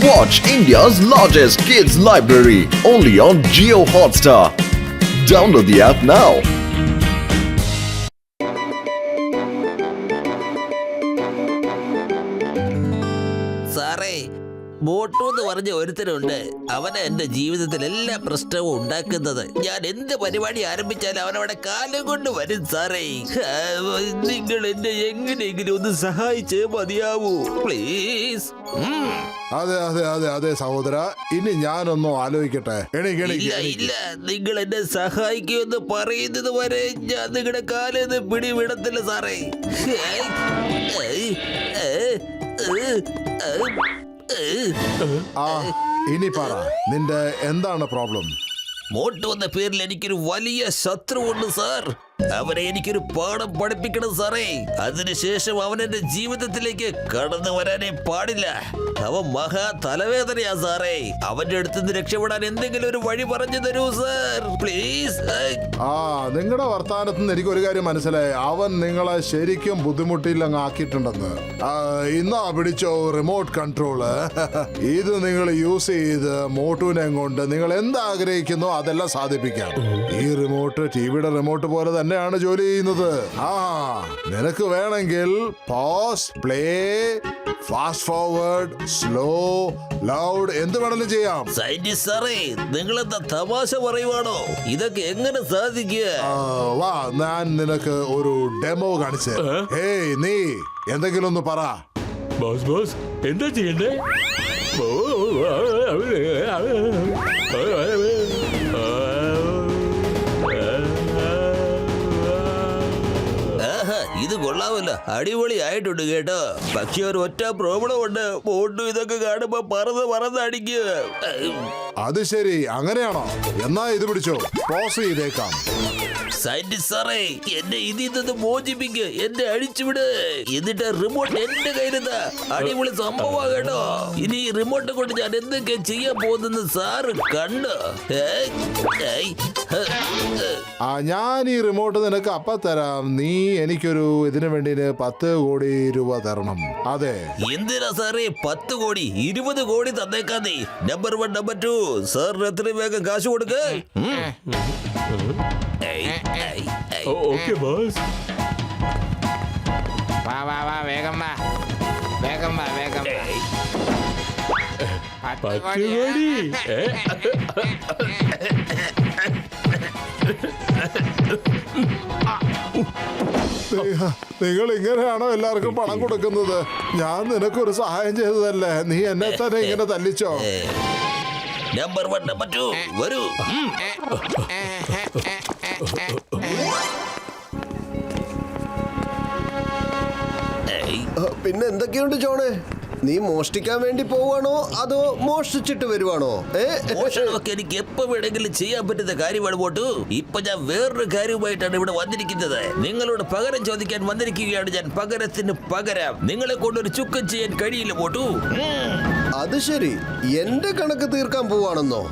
Watch India's largest kids library only on Jio Hotstar. Download the app now. സാറേ, മോട്ടു എന്ന് പറഞ്ഞ ഒരുത്തനുണ്ട്. അവനെ എന്റെ ജീവിതത്തിൽ എല്ലാ പ്രശ്നവും ഉണ്ടാക്കുന്നത്. ഞാൻ എന്ത് പരിപാടി ആരംഭിച്ചാലും അവനവിടെ കാലം കൊണ്ട് വരും സാറേ. നിങ്ങൾ എന്നെ എങ്ങനെയെങ്കിലും ഒന്ന് സഹായിച്ചേ മതിയാവൂ പ്ലീസ്. അതെ അതെ അതെ അതെ സഹോദര, ഇനി ഞാനൊന്നും ആലോചിക്കട്ടെ. ഇല്ല ഇല്ല, നിങ്ങൾ എന്നെ സഹായിക്കുമെന്ന് പറയുന്നത് വരെ ഞാൻ നിങ്ങളുടെ കാലെന്ന് പിടിവിടത്തില്ല സാറേ. ഇനി പറ, നിന്റെ എന്താണ് പ്രോബ്ലം? മോട്ടു എന്ന പേരിൽ എനിക്കൊരു വലിയ ശത്രുവുണ്ട് സാർ. അവനെ എനിക്കൊരു പാഠം പഠിപ്പിക്കണം സാറേ. അതിനുശേഷം അവൻ എന്റെ ജീവിതത്തിലേക്ക് കടന്നു വരാനേ പാടില്ല. അവൻ മഹാ തലവേദനയാ സാറേ. അവന്റെ അടുത്ത് നിന്ന് രക്ഷപ്പെടാൻ എന്തെങ്കിലും ഒരു വഴി പറഞ്ഞു തരൂ സാർ പ്ലീസ്. നിങ്ങളുടെ വർത്താനത്തിൽ നിന്ന് എനിക്കൊരു കാര്യം മനസ്സിലായി. അവൻ നിങ്ങളെ ശരിക്കും ബുദ്ധിമുട്ടില്ലങ്ങ് ആക്കിയിട്ടുണ്ടെന്ന്. ഇന്നാ പിടിച്ചോ റിമോട്ട് കൺട്രോള്. ഇത് നിങ്ങൾ യൂസ് ചെയ്ത് മോട്ടുവിനെ കൊണ്ട് നിങ്ങൾ എന്താഗ്രഹിക്കുന്നോ അതെല്ലാം സാധിപ്പിക്കാം. ഈ റിമോട്ട് ടിവിയുടെ റിമോട്ട് പോലെ തന്നെയാണ് ജോലി ചെയ്യുന്നത്. നിനക്ക് വേണമെങ്കിൽ pause, play, fast forward, slow, loud എന്ത് വേണമെങ്കിലും ചെയ്യാം. സയന്റിസ്റ്റ് സാറേ, നിങ്ങളെന്താ തമാശ പറയുവാണോ? ഇതൊക്കെ എങ്ങനെ സാധിക്കുക? വാ, ഞാൻ നിനക്ക് ഒരു ഡെമോ കാണിച്ച്. ഹേയ്, നീ എന്തെങ്കിലും ഒന്ന് പറ. ബോസ് എന്താ ചെയ്യണ്ടേ? ഇത് കൊള്ളാമല്ലോ, അടിപൊളി ആയിട്ടുണ്ട് കേട്ടോ. പക്ഷെ ഒരു ഒറ്റ പ്രോബ്ലം ഉണ്ട്. മോട്ടു ഇതൊക്കെ കാണുമ്പോ പറന്ന് അടിക്കുക. അത് ശരി, അങ്ങനെയാണോ? എന്നാ ഇത് പിടിച്ചോ, പോസ് ചെയ്തേക്കാം. സയന്റിസ്റ്റ് സാറേ, എന്നെ ഇതിൽ നിന്ന് മോചിപ്പിക്ക്, എന്നെ അഴിച്ചുവിട്. എന്നിട്ട് റിമോട്ട് എന്റെ കയ്യിലെത്താ. അടിപൊളി സംഭവം കേട്ടോ. ഇനി ഈ റിമോട്ട് കൊണ്ട് ഞാൻ എന്തൊക്കെ ചെയ്യാൻ പോകുന്നെന്ന് സാറ് കണ്ടോ? ഞാൻ ഈ റിമോട്ട് നിനക്ക് അപ്പ തരാം. നീ എനിക്കൊരു ഇതിനു വേണ്ടി 10 കോടി രൂപ തരണം. അതെ. എന്തിനാ സാറേ 10 കോടി? 20 കോടി തന്നേക്കാ നീ. നമ്പർ 1 നമ്പർ 2 സാറിന് എത്രയും വേഗം കാശ് കൊടുക്ക. Okay boss. വേഗം വാ. 10 കോടി. നിങ്ങൾ ഇങ്ങനെയാണോ എല്ലാവർക്കും പണം കൊടുക്കുന്നത്? ഞാൻ നിനക്കൊരു സഹായം ചെയ്തതല്ലേ, നീ എന്നെ തന്നെ ഇങ്ങനെ തല്ലിച്ചോ? നമ്പർ 1 നമ്പർ 2 വരൂ. പിന്നെ എന്തൊക്കെയുണ്ട് ജോണേ? നീ മോഷ്ടിക്കാൻ വേണ്ടി പോവാണോ അതോ മോഷ്ടിച്ചിട്ട് വരുവാണോ? മോഷണമൊക്കെ എനിക്ക് എപ്പോ വേണമെങ്കിലും ചെയ്യാൻ പറ്റുന്ന കാര്യമാണ് പോട്ടു. ഇപ്പൊ ഞാൻ വേറൊരു കാര്യവുമായിട്ടാണ് ഇവിടെ വന്നിരിക്കുന്നത്. നിങ്ങളോട് പകരം ചോദിക്കാൻ വന്നിരിക്കുകയാണ് ഞാൻ. പകരത്തിന് പകരം നിങ്ങളെ കൊണ്ടൊരു ചുക്കം ചെയ്യാൻ കഴിയില്ല പോട്ടു. അത് ശരി, എന്റെ കണക്ക് തീർക്കാൻ പോവാണെന്നോ?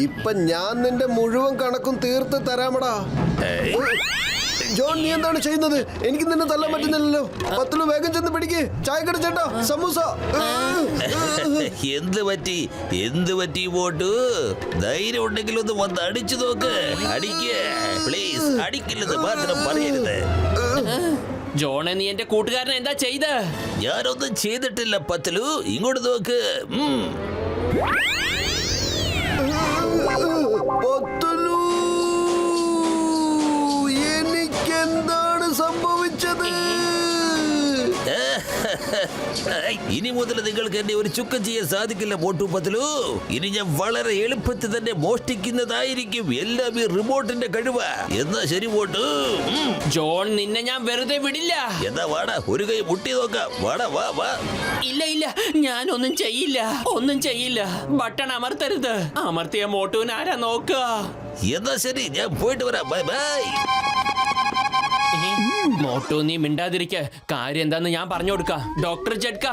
ഇപ്പൊ ഞാൻ നിന്റെ മുഴുവൻ കണക്കും തീർത്ത് തരാമടാ. ജോൺ, നീ എന്താണ് ചെയ്യുന്നത്? എനിക്ക് നിന്നെ തല്ലാൻ പറ്റുന്നില്ലല്ലോ. 10 വേഗം ചെന്ന് പിടിക്ക്. ചായക്കട ചേട്ടാ, സമൂസ. എന്ത് പറ്റി പോട്ടു? ധൈര്യം ഉണ്ടെങ്കിൽ ഒന്ന് വന്ന് അടിച്ചു നോക്ക്. അടിക്ക് പ്ലീസ്. അടിക്കില്ലെന്ന് മാത്രം പറയരുത്. ജോണെ, നീ എന്റെ കൂട്ടുകാരൻ എന്താ ചെയ്ത? ഞാനൊന്നും ചെയ്തിട്ടില്ല പത്തലു. ഇങ്ങോട്ട് നോക്ക്. എനിക്കെന്താണ് സംഭവിച്ചത്? ഇനി മുതൽ നിങ്ങൾക്ക് എന്നെ ഒരു ചുക്കം ചെയ്യാൻ സാധിക്കില്ല മോട്ടു പത്തലു. ഇനി ഞാൻ വളരെ എളുപ്പത്തിൽ തന്നെ മോഷ്ടിക്കുന്നതായിരിക്കും. എല്ലാം ഈ റിമോട്ടിന്റെ കഴിവ്. എന്നാ ശരി മോട്ടു. ജോൺ, നിന്നെ ഞാൻ വെറുതെ വിടില്ല. എന്നാ വാടാ, ഒരു കൈ മുട്ടി നോക്കാം. വാടാ, വാ. ഇല്ല, ഞാനൊന്നും ചെയ്യില്ല. ബട്ടൺ അമർത്തരുത്. അമർത്തിയ മോട്ടുവിന് ആരാ നോക്കുക? എന്നാ ശരി, ഞാൻ പോയിട്ട് വരാം. Bye bye. മോട്ടു, നീ മിണ്ടാതിരിക്ക. കാര്യം എന്താന്ന് ഞാൻ പറഞ്ഞു കൊടുക്കാം. ഡോക്ടർ ജഡ്ക,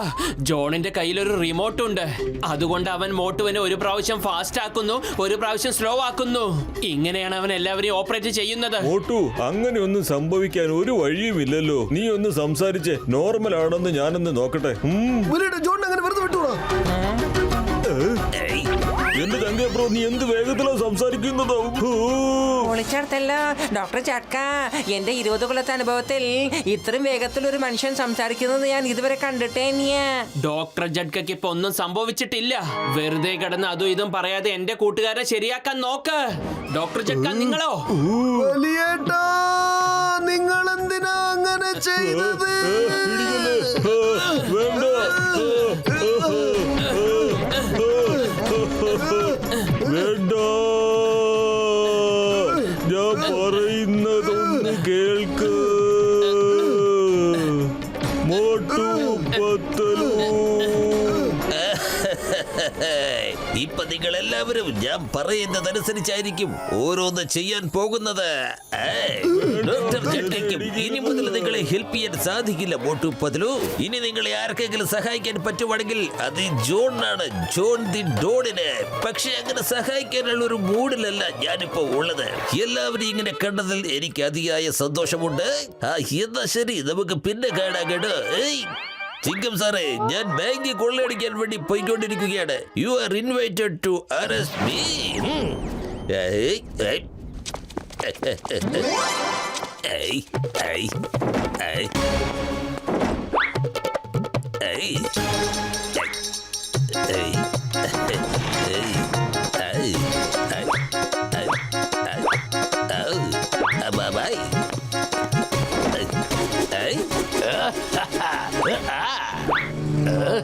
ജോണിന്റെ കയ്യിലൊരു റിമോട്ട് ഉണ്ട്. അതുകൊണ്ട് അവൻ മോട്ടുവിനെ ഒരു പ്രാവശ്യം ഫാസ്റ്റ് ആക്കുന്നു, ഒരു പ്രാവശ്യം സ്ലോ ആക്കുന്നു. ഇങ്ങനെയാണ് അവൻ എല്ലാവരെയും ഓപ്പറേറ്റ് ചെയ്യുന്നത്. മോട്ടു, അങ്ങനെയൊന്നും സംഭവിക്കാൻ ഒരു വഴിയുമില്ലല്ലോ. നീ ഒന്ന് സംസാരിച്ച് നോർമൽ ആണെന്ന് ഞാനൊന്ന് നോക്കട്ടെ. ജോൺ അങ്ങനെ വെറുതെ വിട്ടുകൂടാ. ബ്രോ, നീ എന്ത് വേഗത്തിലാ സംസാരിക്കുന്നത്? പൊളിച്ചെടുത്തല്ലോ ഡോക്ടർ ചക്ക. എന്റെ 20 കൊല്ലത്തെ അനുഭവത്തിൽ ഇത്രയും വേഗത്തിൽ ഒരു മനുഷ്യൻ സംസാരിക്കുന്നത് ഞാൻ ഇതുവരെ കണ്ടിട്ടേ തന്നെയാ. ഡോക്ടർ ജഡ്കയ്ക്ക് ഇപ്പൊ ഒന്നും സംഭവിച്ചിട്ടില്ല. വെറുതെ കിടന്ന് അതും ഇതും പറയാതെ എന്റെ കൂട്ടുകാരെ ശരിയാക്കാൻ നോക്ക്. ഡോക്ടർ ജഡ്ക, നിങ്ങളോ? വലിയേട്ടാ, നിങ്ങൾ എന്തിനാ അങ്ങനെ ചെയ്തത്? വേണ്ട. വേണ്ട, ഞാൻ പറയുന്നതൊന്ന് കേൾക്ക്. മോട്ടു പത്തലു. ഇപ്പൊ നിങ്ങൾ എല്ലാവരും ഞാൻ പറയുന്നതനുസരിച്ചായിരിക്കും ഓരോന്ന് ചെയ്യാൻ പോകുന്നത്. ഡോക്ടർ ജഡ്കയ്ക്കും ഇനി മുതൽ നിങ്ങളെ ഹെൽപ്പ് ചെയ്യാൻ സാധിക്കില്ല മോട്ടു പത്ലു. ഇനി നിങ്ങളെ ആർക്കെങ്കിലും സഹായിക്കാൻ പറ്റുവാണെങ്കിൽ അത് ജോണാണ്, ജോൺ ദി ഡോണിന്. പക്ഷെ അങ്ങനെ സഹായിക്കാനുള്ള ഒരു മൂഡിലല്ല ഞാനിപ്പോ ഉള്ളത്. എല്ലാവരും ഇങ്ങനെ കണ്ടതിൽ എനിക്ക് അതിയായ സന്തോഷമുണ്ട്. എന്നാ ശരി, നമുക്ക് പിന്നെ കാണാം കേട്ടോ. ചിങ്കം സാറേ, ഞാൻ ബാങ്കിൽ കൊള്ളയടിക്കാൻ വേണ്ടി പോയിക്കൊണ്ടിരിക്കുകയാണ്. You are invited to arrest me.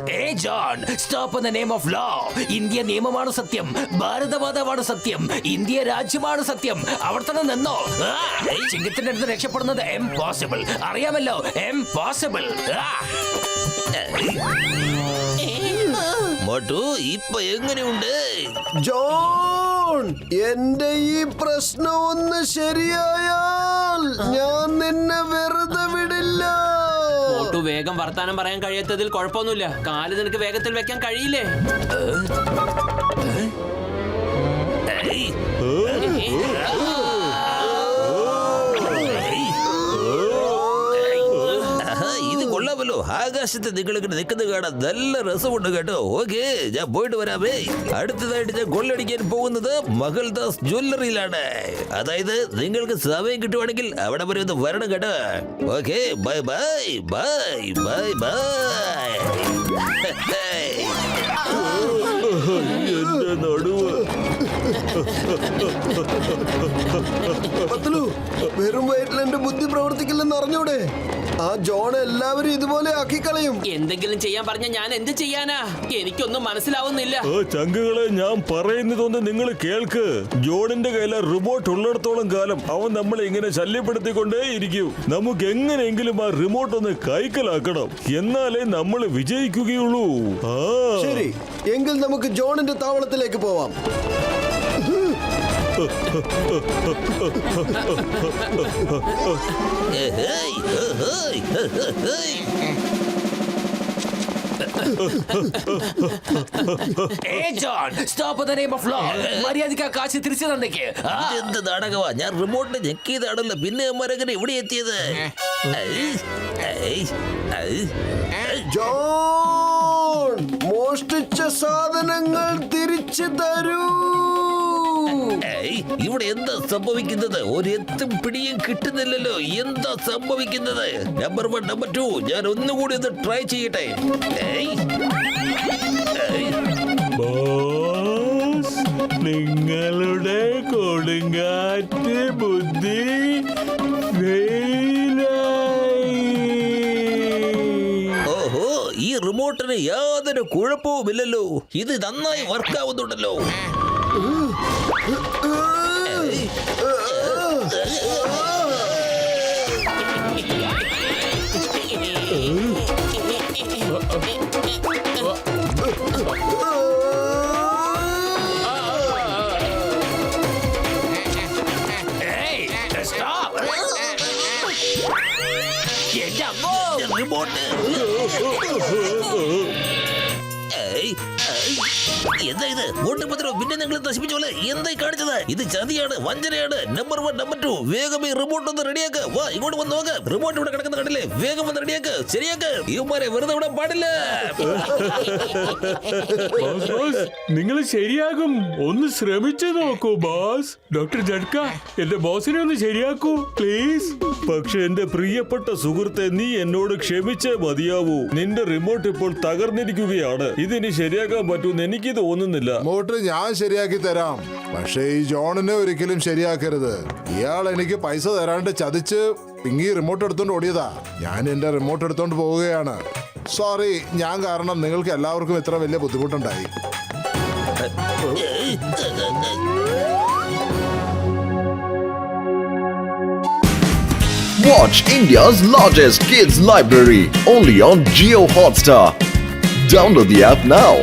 Hey John, stop in the name of law. India നിയമമാണ് സത്യം, ഭാരതമാതാവാണ് സത്യം, ഇന്ത്യ രാജ്യമാണ് സത്യം. അവിടെ തന്നെ നിന്നോ. ചിങ്കത്തിന്റെ അടുത്ത് രക്ഷപ്പെടുന്നത് ഇംപോസിബിൾ, അറിയാമല്ലോ, ഇംപോസിബിൾ. മോട്ടു, ഇപ്പൊ എങ്ങനെയുണ്ട്? ജോൺ, എന്റെ ഈ പ്രശ്നം ഒന്ന് ശരിയായാൽ ഞാൻ നിന്നെ വെറുതെ വിടില്ല. മോട്ടു, വേഗം വർത്താനം പറയാൻ കഴിയാത്തതിൽ കുഴപ്പമൊന്നുമില്ല. കാല് നിനക്ക് വേഗത്തിൽ വെക്കാൻ കഴിയില്ലേ? ഇത് കൊള്ളാമല്ലോ. ആകാശത്ത് നിങ്ങളിങ്ങനെ നിൽക്കുന്നത് കാണാൻ നല്ല രസമുണ്ട് കേട്ടോ. ഓക്കെ, ഞാൻ പോയിട്ട് വരാമേ. അടുത്തതായിട്ട് ഞാൻ കൊള്ളടിക്കാൻ പോകുന്നത് മഹൽദാസ് ജ്വല്ലറിയിലാണ്. അതായത് നിങ്ങൾക്ക് സമയം കിട്ടുവാണെങ്കിൽ അവിടെ വരെ ഒന്ന് വരണം കേട്ടോ. Okay, bye bye bye bye bye. എന്റെ നടുവ്. പത്ലു, വെറും വയറ്റിൽ എന്റെ ബുദ്ധി പ്രവർത്തിക്കില്ലെന്ന് അറിഞ്ഞൂടെ? ആ ജോൺ എല്ലാവരും ഇതുപോലെ ആക്കി കളയും. എന്തെങ്കിലും ചെയ്യാൻ പറഞ്ഞ ഞാൻ എന്ത് ചെയ്യാനാ? എനിക്കൊന്നും മനസ്സിലാവുന്നില്ല. ചങ്കുകളെ, ഞാൻ പറയുന്നതൊന്ന് നിങ്ങൾ കേൾക്ക്. ജോണിന്റെ കയ്യിലെ റിമോട്ട് ഉള്ളിടത്തോളം കാലം അവൻ നമ്മളെ ഇങ്ങനെ ശല്യപ്പെടുത്തിക്കൊണ്ടേ ഇരിക്കും. നമുക്ക് എങ്ങനെയെങ്കിലും ആ റിമോട്ട് ഒന്ന് കൈക്കലാക്കണം, എന്നാലേ നമ്മൾ വിജയിക്കുകയുള്ളൂ. ശരി, എങ്കിൽ നമുക്ക് ജോണിന്റെ താവളത്തിലേക്ക് പോവാം. Hey John, stop in the name of law. മര്യാദയ്ക്ക് കാശ് തിരിച്ചു തന്നേക്ക്. എന്ത് നാടകമാ? ഞാൻ റിമോട്ടിന് ഞെക്കിയതാണല്ലോ, പിന്നെ മരങ്ങനെ ഇവിടെ എത്തിയത്. ജോൺ, മോഷ്ടിച്ച സാധനങ്ങൾ തിരിച്ചു തരൂ. ഇവിടെ എന്താ സംഭവിക്കുന്നത്? ഒരെത്തും പിടിയും കിട്ടുന്നില്ലല്ലോ. എന്താ സംഭവിക്കുന്നത്? നമ്പർ 1, നമ്പർ 2, ഞാൻ ഒന്നുകൂടി ഒന്ന് ട്രൈ ചെയ്യട്ടെ. ബോസ്, നിങ്ങളുടെ കൊടുങ്കാറ്റ് ബുദ്ധി ഓഹോ, ഈ റിമോട്ടിന് യാതൊരു കുഴപ്പവുമില്ലല്ലോ. ഇത് നന്നായി വർക്കാവുന്നുണ്ടല്ലോ. റിമോട്ട് എന്താ ഇത് ഓട്ടുപത്രം പിന്നെ നിങ്ങൾ നശിപ്പിച്ചോലെ എന്തായി കാണിച്ചത്? ഇത് ചതിയാണ്, വഞ്ചനയാണ്. നമ്പർ 1 നമ്പർ 2 വേഗം ഈ റിമോട്ട് ഒന്ന് റെഡിയാക്ക്. വാ ഇങ്ങോട്ട് വന്ന് നോക്ക്. റിമോട്ട് ഇവിടെ കിടക്കുന്ന കണ്ടില്ലേ? വേഗം വന്ന് റെഡിയാക്ക്, ശരിയാക്ക്. ഇവന്മാരെ വെറുതെ വിടാൻ പാടില്ല. നിങ്ങൾ ശരിയാകും, ഒന്ന് ശ്രമിച്ചു നോക്കൂ ബോസ്. ഡോക്ടർ ജഡ്ക, എന്റെ ബോസിനെ ഒന്ന് ശരിയാക്കൂ പ്ലീസ്. പക്ഷെ എന്റെ പ്രിയപ്പെട്ട സുഹൃത്തെ, നീ എന്നോട് ക്ഷമിച്ചേ മതിയാവൂ. നിന്റെ റിമോട്ട് ഇപ്പോൾ തകർന്നിരിക്കുകയാണ്. ഇതിനി ശരിയാക്കാൻ പറ്റൂന്ന് എനിക്ക് തോന്നുന്നില്ല. റിമോട്ട് ഞാൻ ശരിയാക്കി തരാം, പക്ഷേ ഈ ജോണിനെ ഒരിക്കലും ശരിയാക്കരുത്. ഇയാൾ എനിക്ക് പൈസ തരാണ്ട് ചതിച്ച് പിങ്കി റിമോട്ട് എടുത്തോണ്ട് ഓടിയതാ. ഞാൻ എന്റെ റിമോട്ട് എടുത്തോണ്ട് പോവുകയാണ്. സോറി, ഞാൻ കാരണം നിങ്ങൾക്ക് എല്ലാവർക്കും ഇത്ര വലിയ ബുദ്ധിമുട്ടുണ്ടായി. Watch India's largest kids library only on Jio Hotstar. Download the app now.